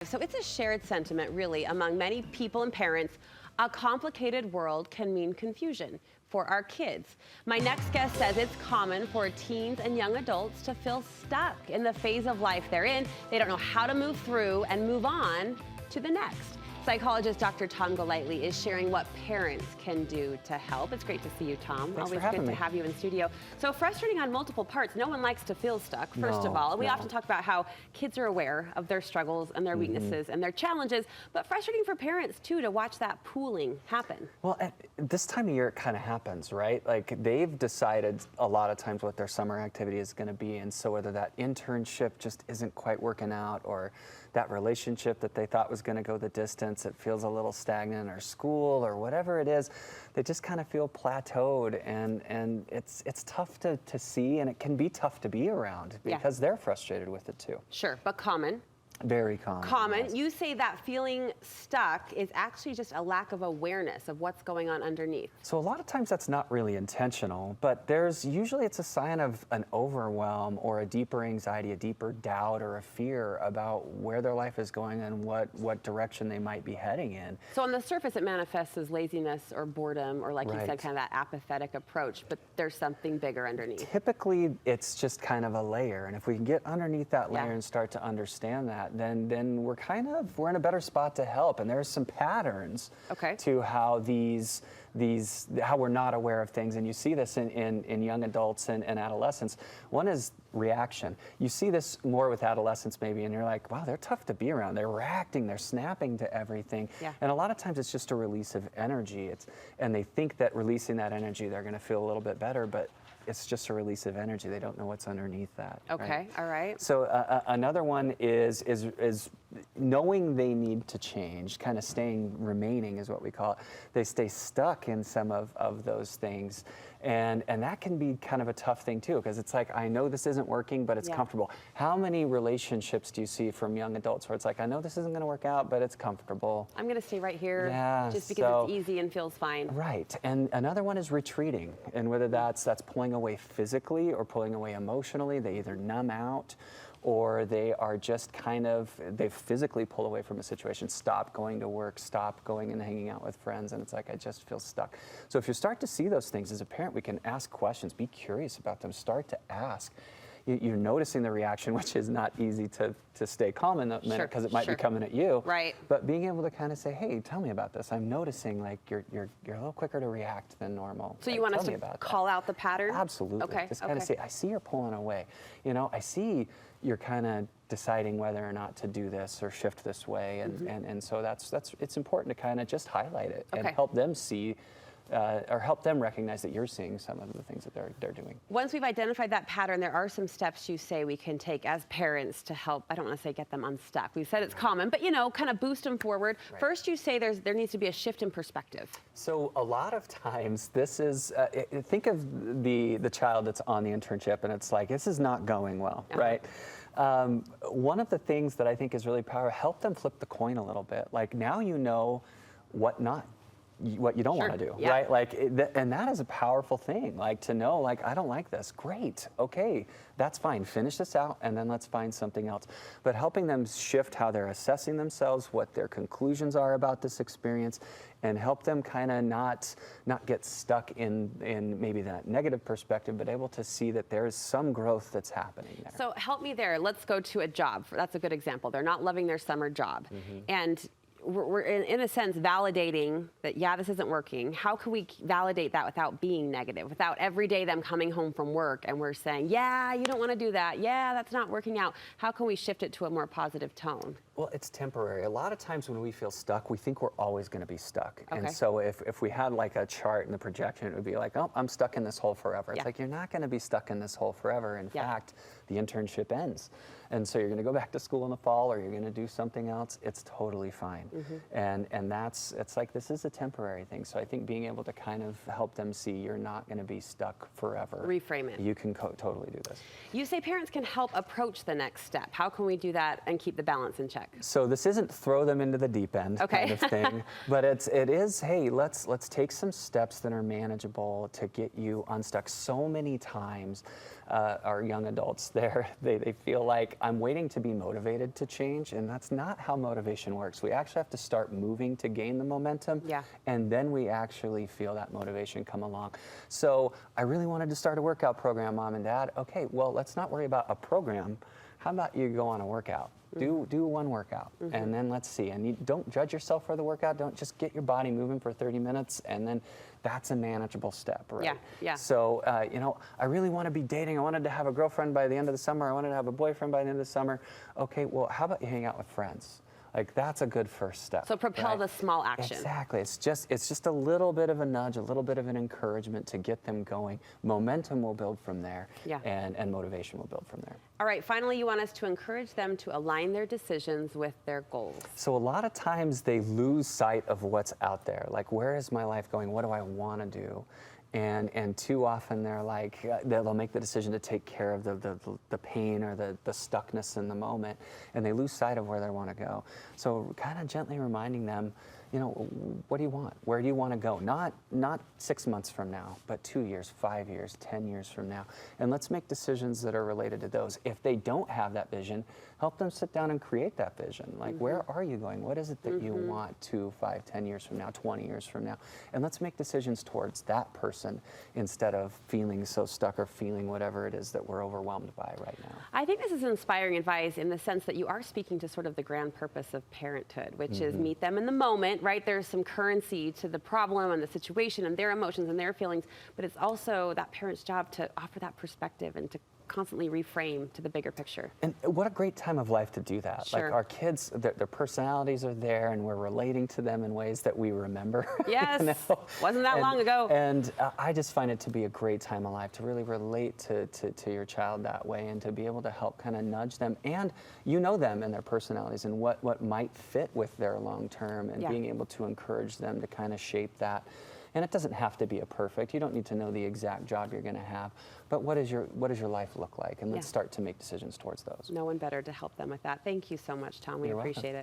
So it's a shared sentiment, really, among many people and parents. A complicated world can mean confusion for our kids. My next guest says it's common for teens and young adults to feel stuck in the phase of life they're in. They don't know how to move through and move on to the next. Psychologist Dr. Tom Golightly is sharing what parents can do to help. It's great to see you, Tom. Thanks Always for having good me. to have you in studio. So frustrating on multiple parts. No one likes to feel stuck, first of all. And we often talk about how kids are aware of their struggles and their weaknesses and their challenges, but frustrating for parents, too, to watch that pooling happen. Well, at this time of year, it kind of happens, right? Like, they've decided a lot of times what their summer activity is going to be, and so whether that internship just isn't quite working out, or that relationship that they thought was going to go the distance, it feels a little stagnant, or school, or whatever it is, they just kind of feel plateaued, and it's tough to see, and it can be tough to be around because they're frustrated with it too. Sure, but common. Very common. Common. Yes. You say that feeling stuck is actually just a lack of awareness of what's going on underneath. So a lot of times that's not really intentional, but usually it's a sign of an overwhelm or a deeper anxiety, a deeper doubt or a fear about where their life is going and what direction they might be heading in. So on the surface it manifests as laziness or boredom or, like you said, kind of that apathetic approach, but there's something bigger underneath. Typically it's just kind of a layer, and if we can get underneath that layer and start to understand that, then we're in a better spot to help. And there's some patterns to how how we're not aware of things, and you see this in young adults and adolescents. One is reaction. You see this more with adolescents maybe, and you're like, wow, they're tough to be around. They're reacting, they're snapping to everything. And a lot of times it's just a release of energy. And they think that releasing that energy, they're going to feel a little bit better, but it's just a release of energy. They don't know what's underneath that. Okay, all right. So another one is knowing they need to change, kind of remaining is what we call it. They stay stuck in some of those things. And that can be kind of a tough thing too, because it's like, I know this isn't working, but it's comfortable. How many relationships do you see from young adults where it's like, I know this isn't going to work out, but it's comfortable. I'm going to stay right here just because it's easy and feels fine. Right. And another one is retreating. And whether that's pulling away physically or pulling away emotionally, they either numb out or they are just they physically pull away from a situation, stop going to work, stop going and hanging out with friends, and it's like, I just feel stuck. So if you start to see those things as a parent, we can ask questions, be curious about them, start to ask. You're noticing the reaction, which is not easy to stay calm in that minute because it might be coming at you. Right. But being able to kind of say, hey, tell me about this. I'm noticing like you're a little quicker to react than normal. So you want us to call out the pattern? Absolutely. Okay. Just kind of say, I see you're pulling away. You know, I see you're kind of deciding whether or not to do this or shift this way. And so it's important to kind of just highlight it and help them see or help them recognize that you're seeing some of the things that they're doing. Once we've identified that pattern, there are some steps you say we can take as parents to help, I don't want to say get them unstuck. We've said it's common, but kind of boost them forward. First, you say there needs to be a shift in perspective. So a lot of times this is, think of the child that's on the internship and it's like, this is not going well, right? One of the things that I think is really powerful, help them flip the coin a little bit. Like, now you know what you don't want to do, right? Like, and that is a powerful thing, like to know, like, I don't like this. Great, okay, that's fine. Finish this out, and then let's find something else. But helping them shift how they're assessing themselves, what their conclusions are about this experience, and help them kind of not get stuck in maybe that negative perspective, but able to see that there is some growth that's happening there. So help me there. Let's go to a job. That's a good example. They're not loving their summer job, and we're in a sense validating that, this isn't working. How can we validate that without being negative, without every day them coming home from work and we're saying, you don't want to do that. That's not working out. How can we shift it to a more positive tone? Well, it's temporary. A lot of times when we feel stuck, we think we're always going to be stuck. And so if we had like a chart and the projection, it would be like, oh, I'm stuck in this hole forever. It's like, you're not going to be stuck in this hole forever. In fact, the internship ends. And so you're going to go back to school in the fall, or you're going to do something else. It's totally fine. And it's like, this is a temporary thing. So I think being able to kind of help them see you're not going to be stuck forever. Reframe it. You can totally do this. You say parents can help approach the next step. How can we do that and keep the balance in check? So this isn't throw them into the deep end kind of thing, but it is, hey, let's take some steps that are manageable to get you unstuck. So many times our young adults, there, they feel like I'm waiting to be motivated to change, and that's not how motivation works. We actually have to start moving to gain the momentum, and then we actually feel that motivation come along. So I really wanted to start a workout program, Mom and Dad. Okay, well, let's not worry about a program. How about you go on a workout? Do one workout, and then let's see. And you don't judge yourself for the workout. Don't just get your body moving for 30 minutes, and then that's a manageable step, right? Yeah. So, you know, I really want to be dating. I wanted to have a girlfriend by the end of the summer. I wanted to have a boyfriend by the end of the summer. Okay, well, how about you hang out with friends? Like, that's a good first step. So propel the small action. Exactly. It's just a little bit of a nudge, a little bit of an encouragement to get them going. Momentum will build from there, and motivation will build from there. All right, finally, you want us to encourage them to align their decisions with their goals. So a lot of times they lose sight of what's out there. Like, where is my life going? What do I want to do? And too often they're like, they'll make the decision to take care of the pain or the stuckness in the moment, and they lose sight of where they want to go. So kind of gently reminding them, you know, what do you want? Where do you want to go? Not 6 months from now, but 2 years, 5 years, 10 years from now. And let's make decisions that are related to those. If they don't have that vision, help them sit down and create that vision. Like, where are you going? What is it that you want 2, 5, 10 years from now, 20 years from now? And let's make decisions towards that person instead of feeling so stuck or feeling whatever it is that we're overwhelmed by right now. I think this is inspiring advice in the sense that you are speaking to sort of the grand purpose of parenthood, which is meet them in the moment, right? There's some currency to the problem and the situation and their emotions and their feelings, but it's also that parent's job to offer that perspective and to constantly reframe to the bigger picture. And what a great time of life to do that. Sure. Like, our kids, their personalities are there, and we're relating to them in ways that we remember. Yes, you know? Wasn't that long ago. And I just find it to be a great time of life to really relate to your child that way, and to be able to help kind of nudge them. And you know them and their personalities and what might fit with their long term, and being able to encourage them to kind of shape that. And it doesn't have to be a perfect. You don't need to know the exact job you're going to have, but what does your life look like? And let's start to make decisions towards those. No one better to help them with that. Thank you so much, Tom. We appreciate it.